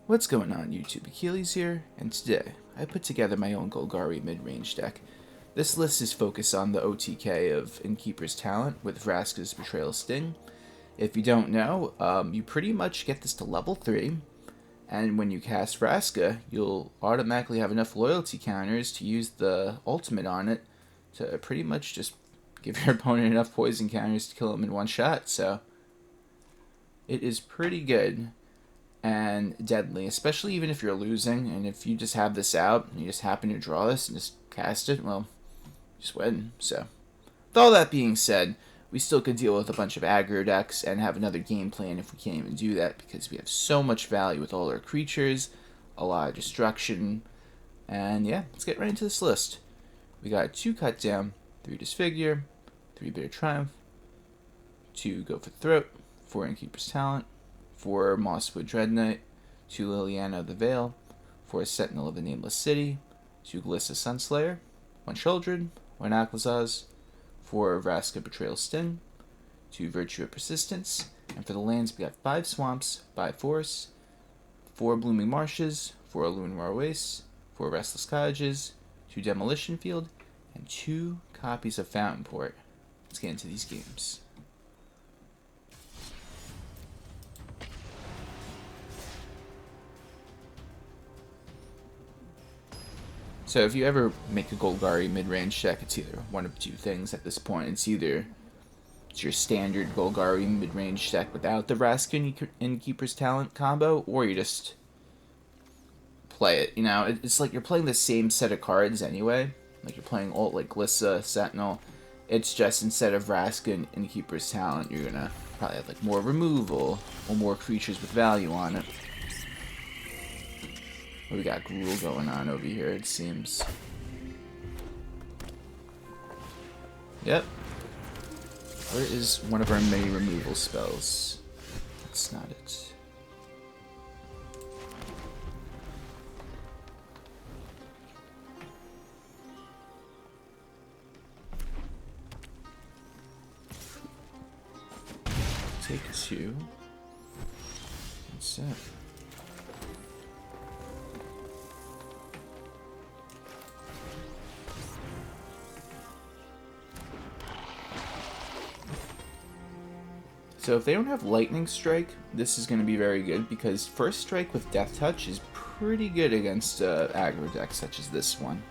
What's going on YouTube? Achilles here, and today I put together my own Golgari Midrange deck. This list is focused on the OTK of Innkeeper's talent with Vraska's Betrayal Sting. If you don't know, you pretty much get this to level 3, and when you cast Vraska, you'll automatically have enough loyalty counters to use the ultimate on it to pretty much just give your opponent enough poison counters to kill him in one shot, so it is pretty good and deadly, especially even if you're losing, and if you just have this out and you just happen to draw this and just cast it, well, you just win. So with all that being said, we still could deal with a bunch of aggro decks and have another game plan if we can't even do that, because we have so much value with all our creatures, a lot of destruction, and yeah, let's get right into this list. We got 2 Cut Down, 3 Disfigure, 3 Bitter Triumph, 2 Go for the Throat, 4 Innkeeper's Talent, 4 Mosswood Dreadknight, 2 Liliana of the Veil, 4 Sentinel of the Nameless City, 2 Glissa Sunslayer, 1 Sheoldred, 1 Aclazotz, 4 Vraska Betrayal Sting, 2 Virtue of Persistence, and for the lands we got 5 Swamps, 5 Forests, 4 Blooming Marshes, 4 Llanowar Wastes, 4 Restless Cottages, 2 Demolition Field, and 2 copies of Fountainport. Let's get into these games. So if you ever make a Golgari mid-range deck, it's either one of 2 things at this point. It's either your standard Golgari mid-range deck without the Vraska Innkeeper's Talent combo, or you just play it. You know, it's like you're playing the same set of cards anyway. Like you're playing ult like Glissa, Sentinel. It's just instead of Vraska and Innkeeper's Talent, you're gonna probably have like more removal or more creatures with value on it. We got Gruul going on over here, it seems. Yep. Where is one of our many removal spells? That's not it. Take 2. That's it. So if they don't have Lightning Strike, this is going to be very good, because First Strike with Death Touch is pretty good against aggro decks such as this one.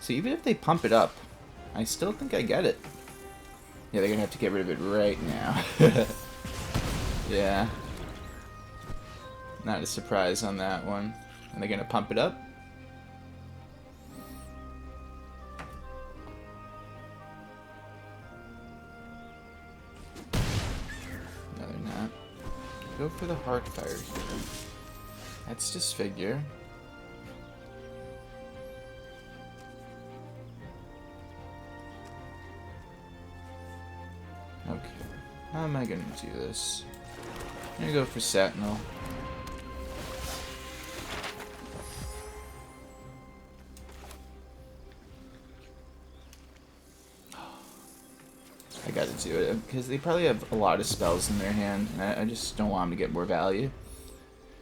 So even if they pump it up, I still think I get it. Yeah, they're going to have to get rid of it right now. Yeah. Not a surprise on that one. And they're going to pump it up? Go for the Heartfire here. That's Disfigure. Okay. How am I gonna do this? I'm gonna go for Sentinel. I gotta do it, because they probably have a lot of spells in their hand, and I just don't want them to get more value.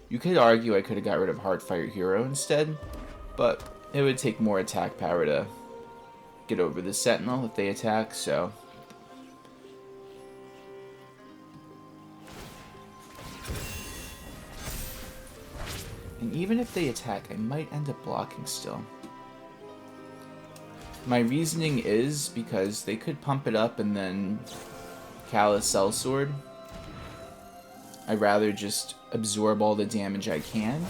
You could argue I could have got rid of Heartfire Hero instead, but it would take more attack power to get over the Sentinel if they attack, so... And even if they attack, I might end up blocking still. My reasoning is because they could pump it up and then Callous Sellsword. I'd rather just absorb all the damage I can.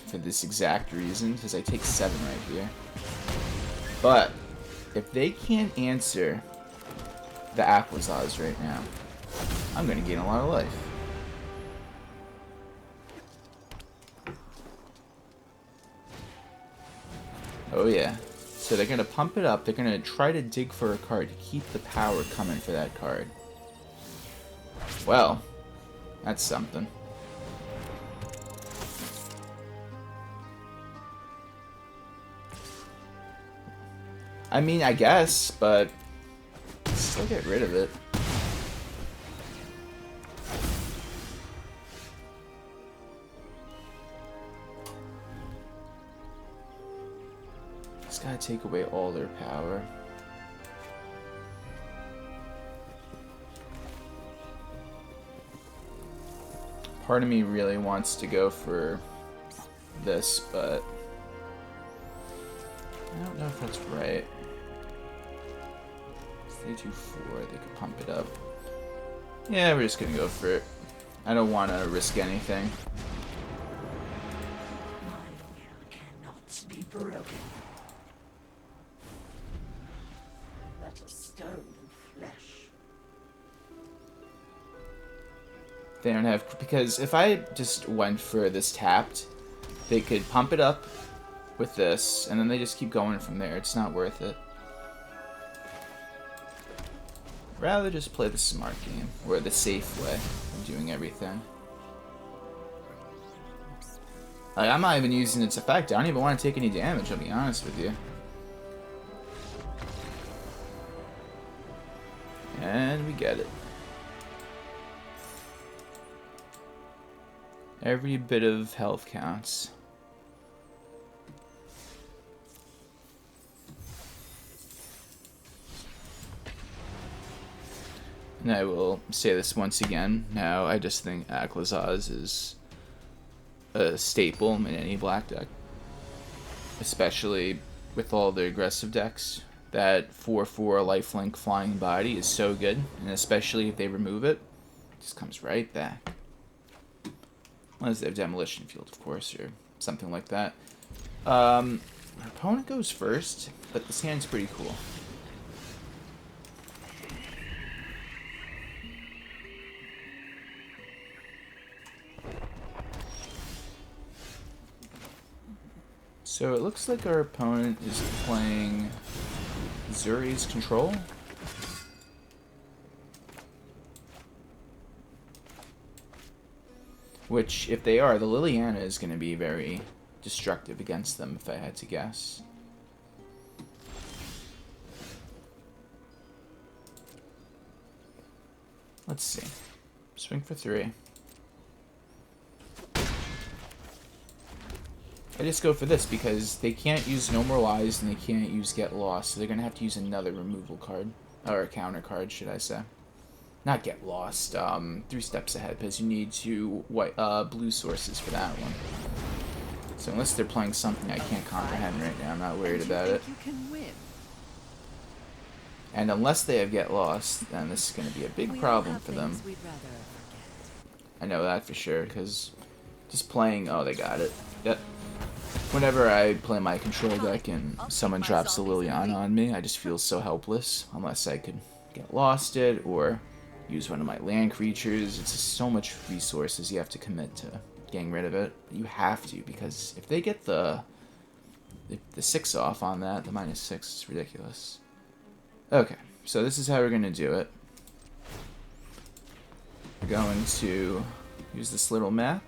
For this exact reason, because I take 7 right here. But if they can't answer the Aclazotz right now, I'm going to gain a lot of life. Oh yeah. So they're going to pump it up. They're going to try to dig for a card to keep the power coming for that card. Well, that's something. I mean, I guess, but still get rid of it. Just gotta take away all their power. Part of me really wants to go for this, but I don't know if that's right. If they do 4, they could pump it up. Yeah, we're just gonna go for it. I don't want to risk anything. Be broken. Let a stone and flesh. They don't have, because if I just went for this tapped, they could pump it up with this, and then they just keep going from there. It's not worth it. Rather just play the smart game, or the safe way of doing everything. Like, I'm not even using its effect. I don't even want to take any damage, I'll be honest with you. And we get it. Every bit of health counts. And I will say this once again. Now, I just think Aclazotz is a staple in any black deck, especially with all the aggressive decks. That 4/4 lifelink flying body is so good, and especially if they remove it, it just comes right back. Unless they have Demolition Field, of course, or something like that. Our opponent goes first, but this hand's pretty cool. So it looks like our opponent is playing Zuri's Control. Which, if they are, the Liliana is going to be very destructive against them, if I had to guess. Let's see. Swing for 3. I just go for this because they can't use No More Lies and they can't use Get Lost, so they're going to have to use another removal card. Or a counter card, should I say. Not Get Lost, 3 steps ahead, because you need 2 white, blue sources for that one. So unless they're playing something I can't comprehend right now, I'm not worried about it. And unless they have Get Lost, then this is going to be a big problem for them. I know that for sure, because just playing... Oh, they got it. Yep. Whenever I play my control deck and someone drops the Liliana on me, I just feel so helpless, unless I could Get Lost it, or use one of my land creatures. It's just so much resources you have to commit to getting rid of it. You have to, because if they get the 6 off on that, the -6, it's ridiculous. Okay, so this is how we're going to do it. We're going to use this little map.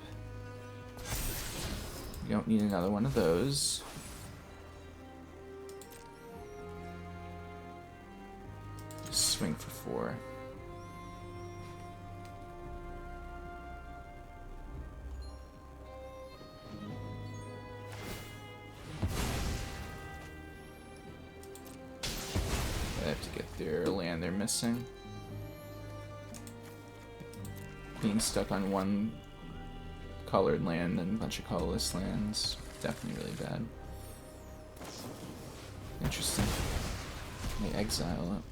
You don't need another one of those. Just swing for 4. I have to get their land they're missing. Being stuck on one colored land and a bunch of colorless lands, definitely really bad. Interesting. They exile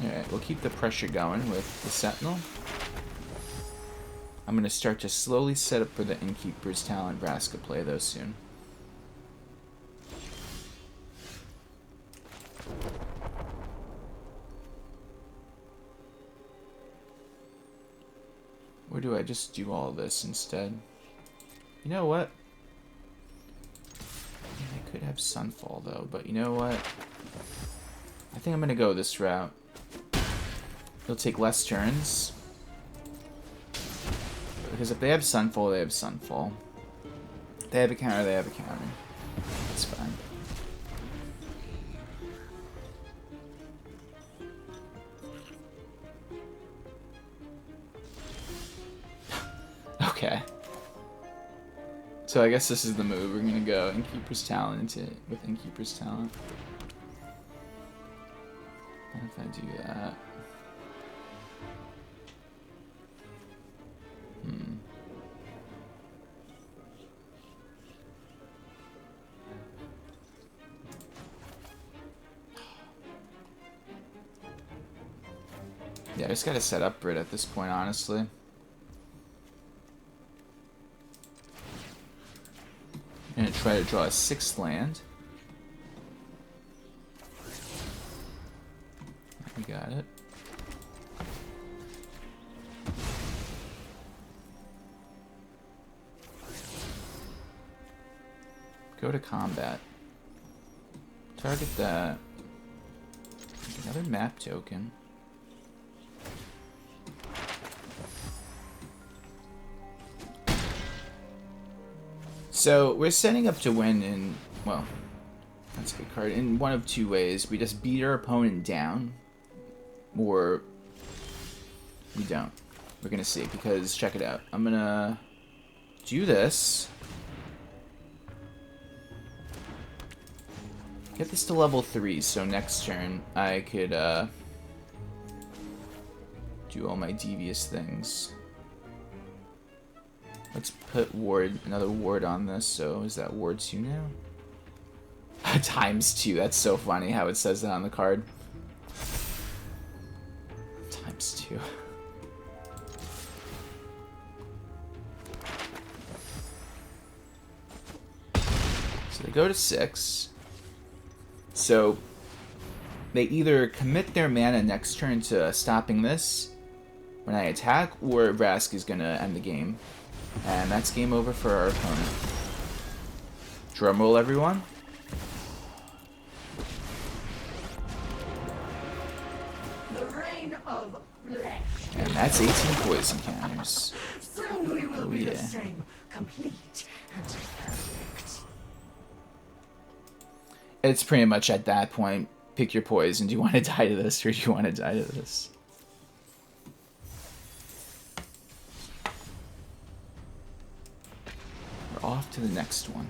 it. Alright, we'll keep the pressure going with the Sentinel. I'm going to start to slowly set up for the Innkeeper's Talent Vraska play though soon. Or do I just do all this instead? You know what? I could have Sunfall though, but you know what? I think I'm gonna go this route. It'll take less turns. Because if they have Sunfall, they have Sunfall. If they have a counter, they have a counter. That's fine. Okay. So I guess this is the move. We're gonna go Innkeeper's Talent into it with Innkeeper's Talent. What if I do that? Yeah, I just gotta set up Brit at this point, honestly. I'm gonna try to draw a 6th land. We got it. Go to combat. Target that. Another map token. So we're setting up to win in, well, that's a good card, in one of two ways. We just beat our opponent down, or we don't. We're gonna see, because check it out. I'm gonna do this. Get this to level 3, so next turn I could do all my devious things. Let's put another ward on this, so is that ward 2 now? ×2, that's so funny how it says that on the card. ×2. So they go to 6. So they either commit their mana next turn to stopping this when I attack, or Vraska is gonna end the game. And that's game over for our opponent. Drumroll, everyone. The reign of flesh. And that's 18 poison counters. Soon we will be yeah. the same, complete and perfect. It's pretty much at that point, pick your poison. Do you want to die to this, or do you want to die to this? We're off to the next one.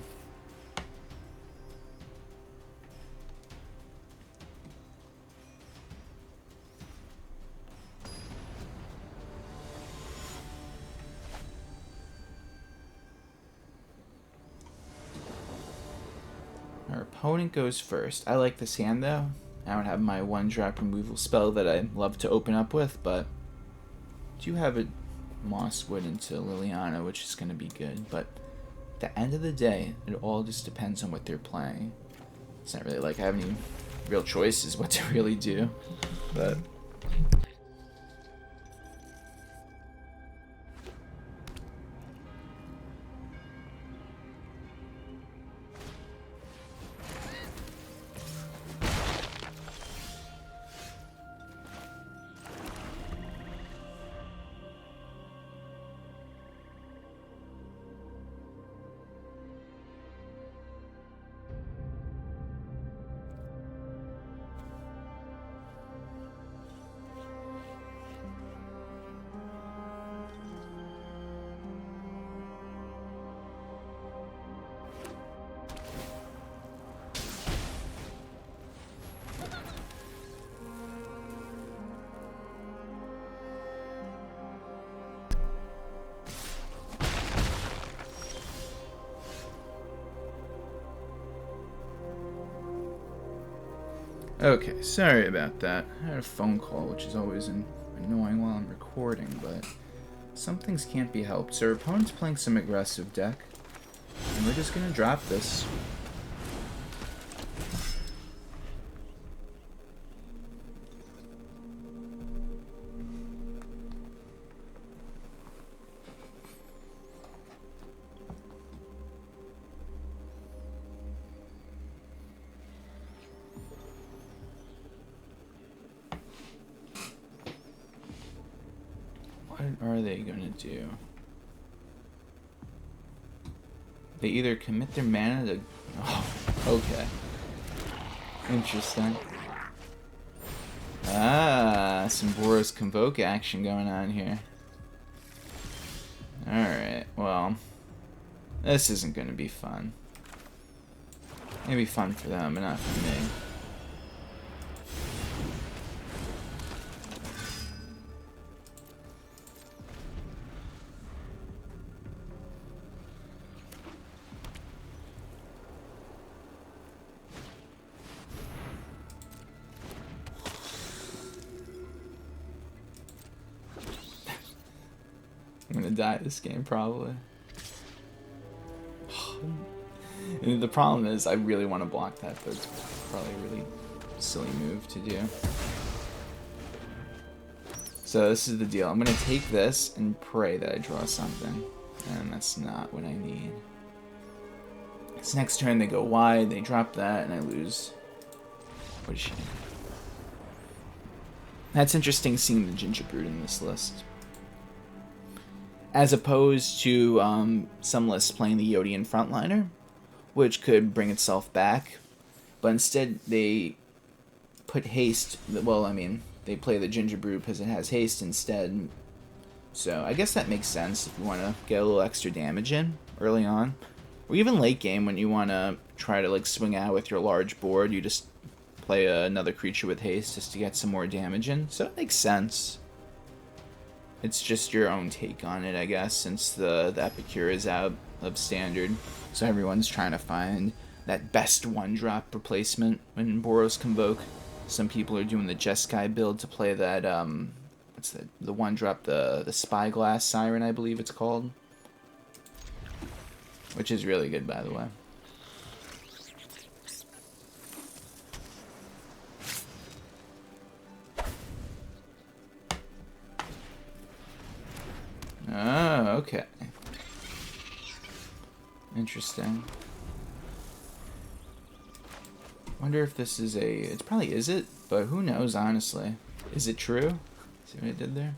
Our opponent goes first. I like this hand though. I don't have my 1-drop removal spell that I love to open up with, but I do have a Mosswood into Liliana, which is going to be good. But at the end of the day, it all just depends on what they're playing. It's not really like I have any real choices what to really do, but... Okay, sorry about that. I had a phone call, which is always annoying while I'm recording, but some things can't be helped. So our opponent's playing some aggressive deck, and we're just gonna drop this. What are they gonna do? They either commit their mana to... Oh, okay. Interesting. Ah, some Boros Convoke action going on here. Alright, well... This isn't going to be fun. Maybe fun for them, but not for me. I'm gonna die this game, probably. And the problem is, I really want to block that, but it's probably a really silly move to do. So this is the deal. I'm gonna take this and pray that I draw something. And that's not what I need. This next turn they go wide, they drop that, and I lose. What a shame. That's interesting seeing the Gingerbread in this list. As opposed to some lists playing the Yodian frontliner, which could bring itself back. But instead they put haste, well, I mean, they play the Gingerbread because it has haste instead. So I guess that makes sense if you want to get a little extra damage in early on. Or even late game when you want to try to like swing out with your large board, you just play another creature with haste just to get some more damage in. So it makes sense. It's just your own take on it, I guess, since the Epicure is out of standard. So everyone's trying to find that best one-drop replacement when Boros Convoke. Some people are doing the Jeskai build to play that, what's that? The one-drop, the Spyglass Siren, I believe it's called. Which is really good, by the way. Oh, okay. Interesting. Wonder if this is a... It probably is it, but who knows, honestly. Is it true? See what I did there?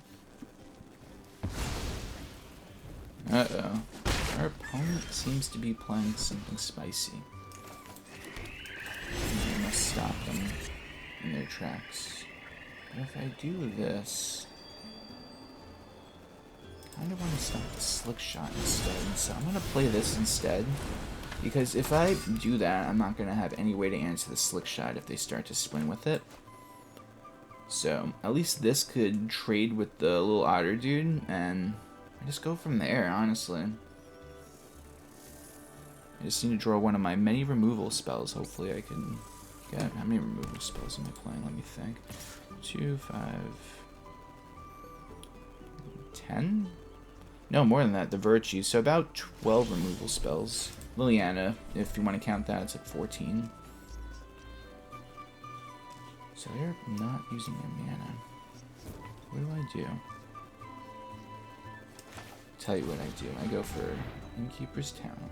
Uh-oh. Our opponent seems to be playing something spicy. We must stop them in their tracks. But if I do this... I kind of want to stop the slick shot instead, so I'm going to play this instead. Because if I do that, I'm not going to have any way to answer the slick shot if they start to swing with it. So, at least this could trade with the little otter dude, and I just go from there, honestly. I just need to draw one of my many removal spells. Hopefully I can get... How many removal spells am I playing? Let me think. 2, 5... 10? No, more than that. The Virtues. So about 12 removal spells. Liliana, if you want to count that, it's at 14. So they're not using their mana. What do I do? Tell you what I do. I go for Innkeeper's Talent.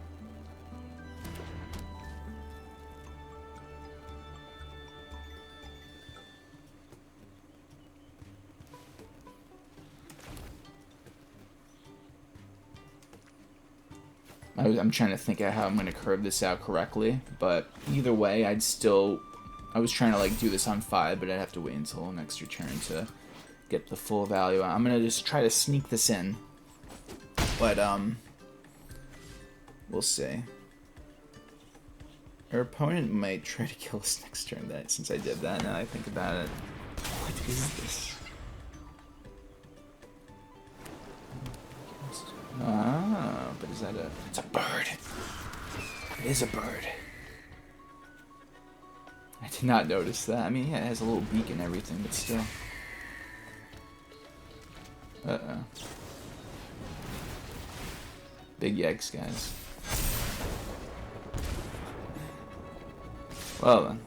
I'm trying to think of how I'm going to curve this out correctly, but either way, I was trying to like do this on 5, but I'd have to wait until an extra turn to get the full value. I'm going to just try to sneak this in, but we'll see. Our opponent might try to kill us next turn, since I did that, now I think about it. What is this? Ah, but is that it's a bird. It is a bird. I did not notice that. I mean, yeah, it has a little beak and everything, but still. Uh-oh. Big yikes, guys. Well then.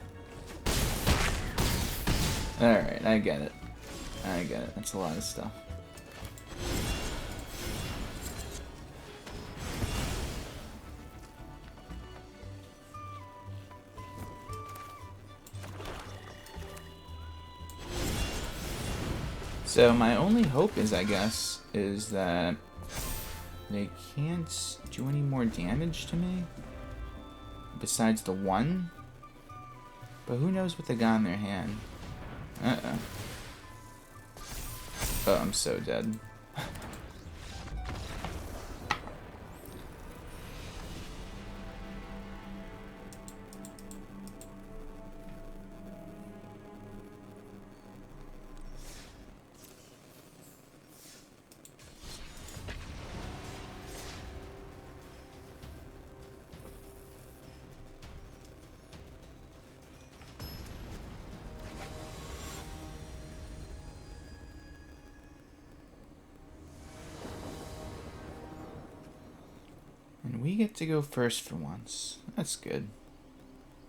Alright, I get it. I get it. That's a lot of stuff. So my only hope is, I guess, is that they can't do any more damage to me besides the one. But who knows what they got in their hand? Uh-oh. Oh, I'm so dead. We get to go first for once. That's good.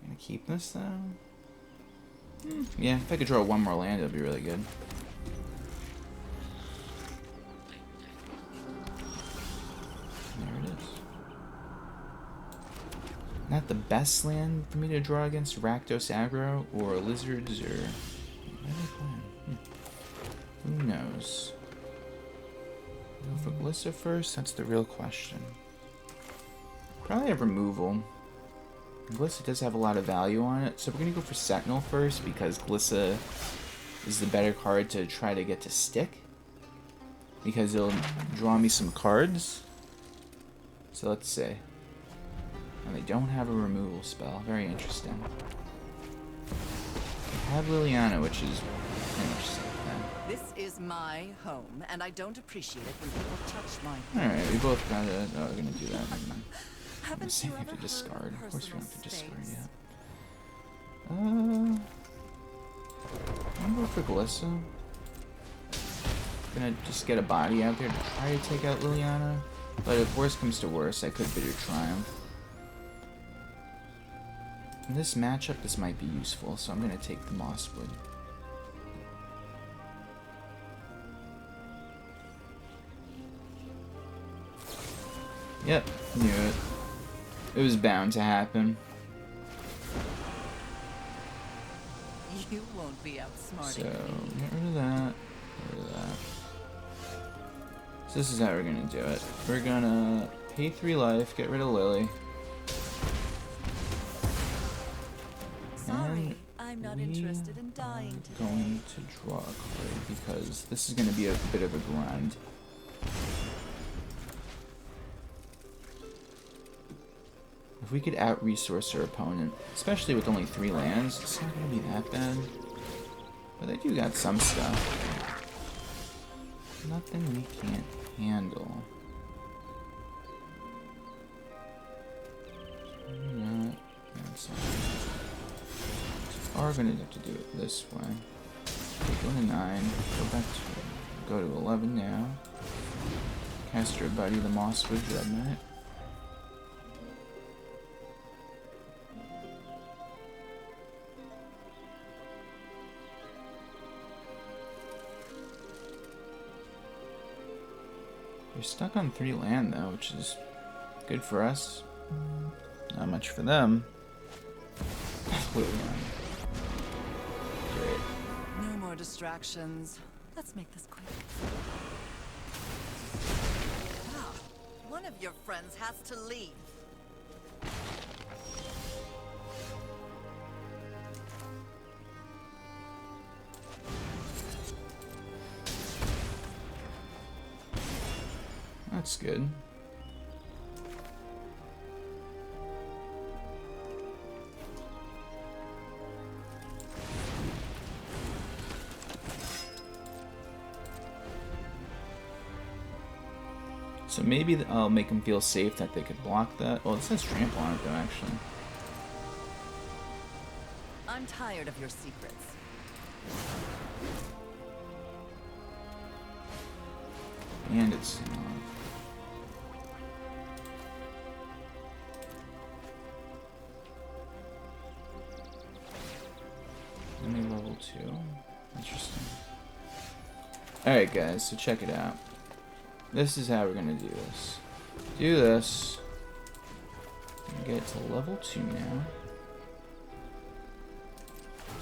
I'm gonna keep this though. Yeah, if I could draw one more land, it'd be really good. There it is. Not the best land for me to draw against Rakdos aggro or lizards or... What are they playing? Who knows? Go for Glissa first? That's the real question. Probably have removal. Glissa does have a lot of value on it, so we're going to go for Sentinel first because Glissa is the better card to try to get to stick. Because it'll draw me some cards. So let's see. And they don't have a removal spell. Very interesting. They have Liliana, which is interesting. This is my home, and I don't appreciate it when people touch my home. Alright, we both gotta... Oh, we're gonna do that. Never mind. Haven't you We have ever to discard. heard Of course we don't have to personal discard space? yet. I'm going for Glissa. Gonna just get a body out there to try to take out Liliana. But if worst comes to worst, I could Bitter Triumph. In this matchup, this might be useful, so I'm gonna take the Mosswood. Yep, knew it. It was bound to happen. You won't be outsmarting So, me. get rid of that. Get rid of that. So this is how we're gonna do it. We're gonna pay 3 life, get rid of Lily. Sorry, I'm not interested in dying today. Going to draw a card because this is gonna be a bit of a grind. If we could out-resource our opponent, especially with only 3 lands, it's not going to be that bad. But they do got some stuff. Nothing we can't handle. That's are going to have to do it this way. Go to 9, go to 11 now. Cast your buddy, the Mosswood Dreadknight. You're stuck on 3 land though, which is good for us. Not much for them. Great. No more distractions. Let's make this quick. Ah, one of your friends has to leave. That's good. So maybe I'll make them feel safe that they could block that. Oh, it says trample on it though, actually. I'm tired of your secrets. And it's only level 2. Interesting. Alright guys, so check it out. This is how we're gonna do this. Do this. Get to level 2 now.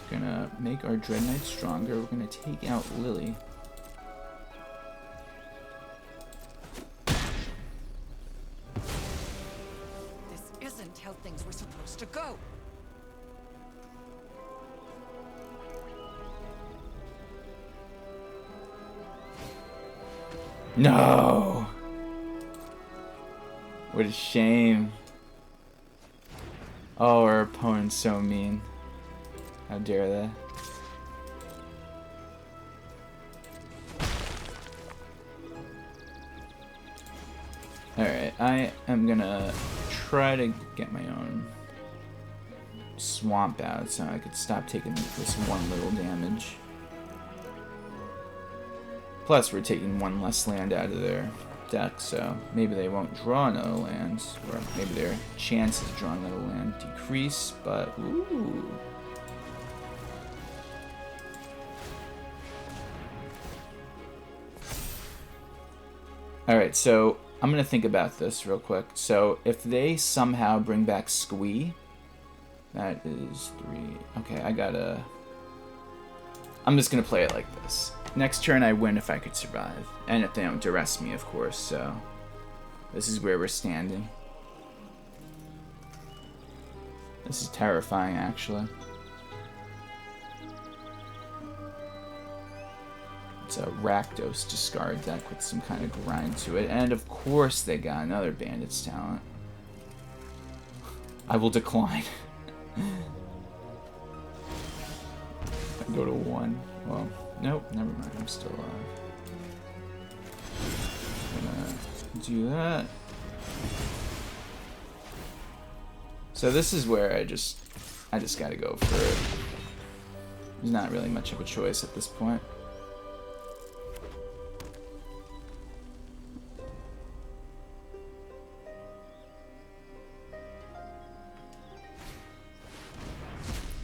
Gonna make our Dreadknight stronger. We're gonna take out Lily. This isn't how things were supposed to go. No! What a shame. Oh, our opponent's so mean. How dare they? Alright, I am gonna try to get my own swamp out so I could stop taking this one little damage. Plus, we're taking 1 less land out of their deck, so maybe they won't draw another land, or maybe their chances of drawing another land decrease, but ooh. Alright, so I'm going to think about this real quick. So if they somehow bring back Squee, that is 3. Okay, I'm just going to play it like this. Next turn I win if I could survive. And if they don't duress me, of course, so this is where we're standing. This is terrifying, actually. It's a Rakdos discard deck with some kind of grind to it. And of course they got another Bandit's Talent. I will decline. I go to 1. Well, nope, never mind. I'm still alive. Gonna do that. So this is where I just gotta go for it. There's not really much of a choice at this point.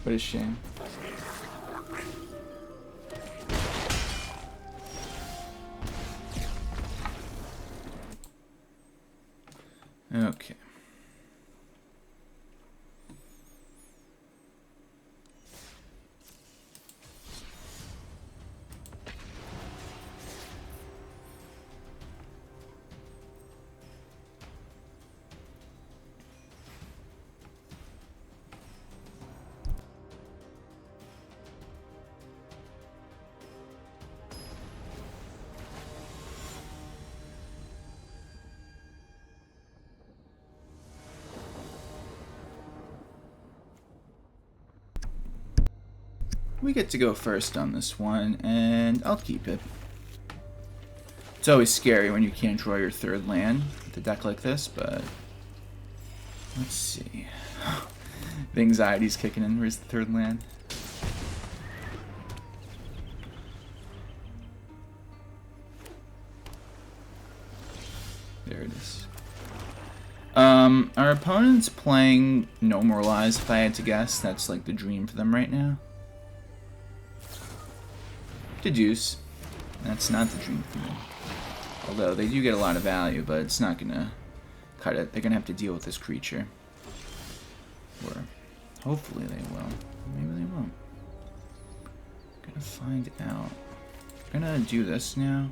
What a shame. Okay. We get to go first on this one, and I'll keep it. It's always scary when you can't draw your third land with a deck like this, but let's see. The anxiety's kicking in. Where's the third land? There it is. Our opponent's playing No More Lies, if I had to guess. That's like the dream for them right now. Deduce. That's not the dream for me. Although they do get a lot of value, but it's not gonna cut it. They're gonna have to deal with this creature. Or hopefully they will. Maybe they won't. Gonna find out. Gonna do this now.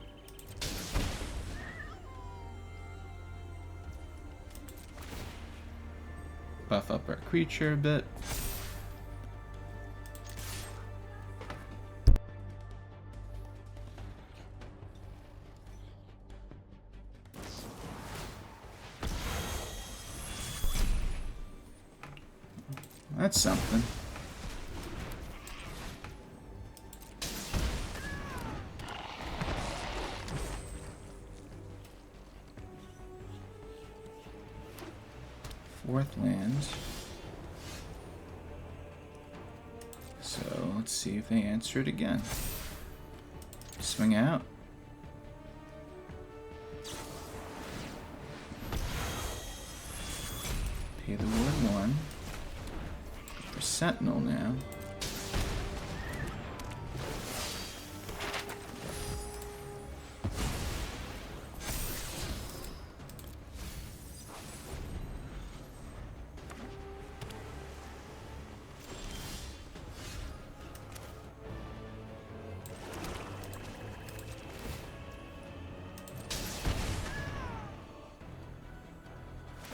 Buff up our creature a bit. That's something. Fourth land. So let's see if they answer it again. Swing out. Pay the ward 1. For Sentinel now.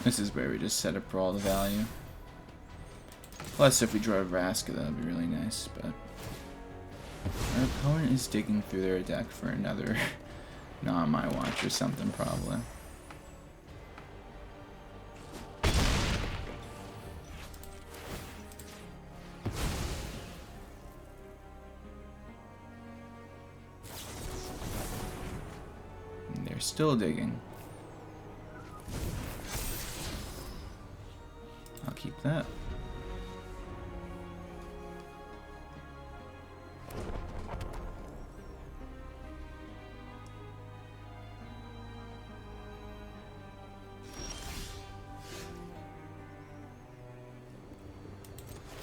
This is where we just set up for all the value. Plus, if we draw a Vraska, that would be really nice, but our opponent is digging through their deck for another Not My Watch or something, probably. And they're still digging. I'll keep that.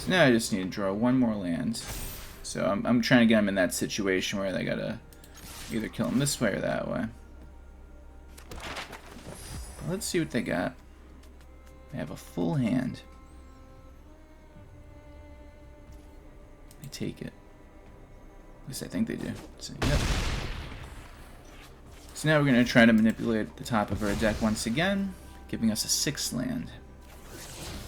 So now I just need to draw one more land. So I'm trying to get them in that situation where they gotta either kill them this way or that way. But let's see what they got. They have a full hand. They take it. At least I think they do. So, yep. So now we're going to try to manipulate the top of our deck once again, giving us a 6th land.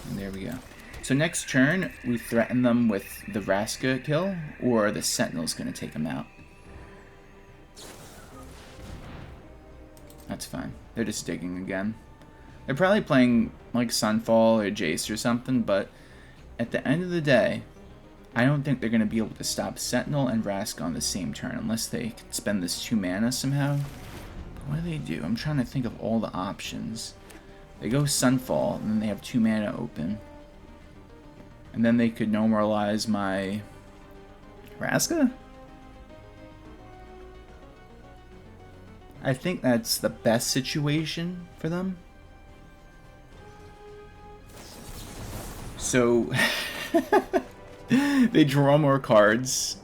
And there we go. So next turn, we threaten them with the Vraska kill, or the Sentinel's going to take them out. That's fine. They're just digging again. They're probably playing like Sunfall or Jace or something, but at the end of the day, I don't think they're going to be able to stop Sentinel and Vraska on the same turn, unless they can spend this 2 mana somehow. What do they do? I'm trying to think of all the options. They go Sunfall, and then they have 2 mana open. And then they could normalize my Vraska? I think that's the best situation for them. So they draw more cards.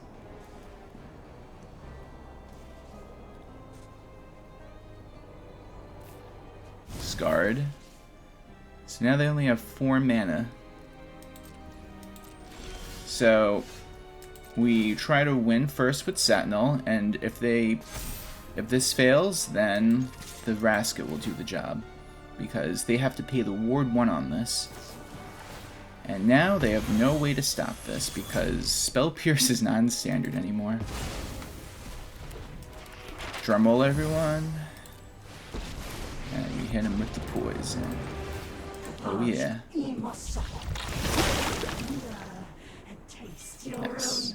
Scarred. So now they only have 4 mana. So we try to win first with Sentinel, and if this fails, then the Vraska will do the job, because they have to pay the Ward 1 on this. And now they have no way to stop this, because Spell Pierce is non-standard anymore. Drumroll, everyone. And we hit him with the poison. Oh yeah. Nice.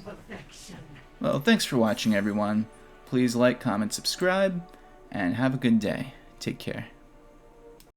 Well, thanks for watching, everyone. Please like, comment, subscribe, and have a good day. Take care.